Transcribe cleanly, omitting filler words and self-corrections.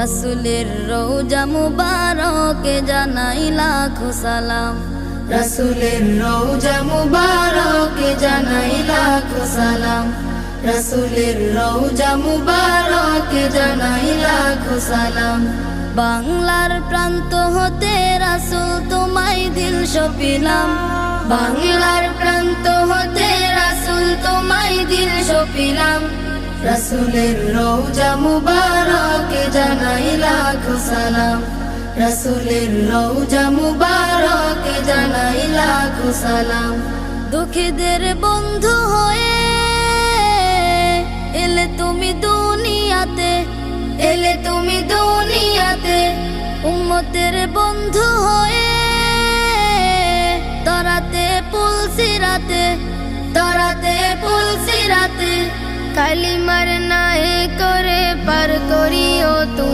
রাসূলের রওজা মুবারকে জানাই লাখো সালাম, রাসূলের রওজা মুবারকে জানাই লাখো সালাম, রাসূলের রওজা মুবারকে জানাই লাখো সালাম। বাংলার প্রান্ত হতে রাসূল তোমায় দিল সপিলাম, বাংলার প্রান্ত হতে রাসূল তোমায় দিল সপিলাম, রাসূলের রওজা মুবারকে জানাই লাখো সালাম, রাসূলের রওজা মুবারকে জানাই লাখো সালাম। দুঃখীদের বন্ধু হয়ে এলে তুমি দুনিয়াতে, এলে তুমি দুনিয়াতে, উম্মতের বন্ধু হয়ে তরাতে পুলসিরাতে, তরাতে পুলসিরাতে, কালিমার নায়ে করে পার করিও তুমি।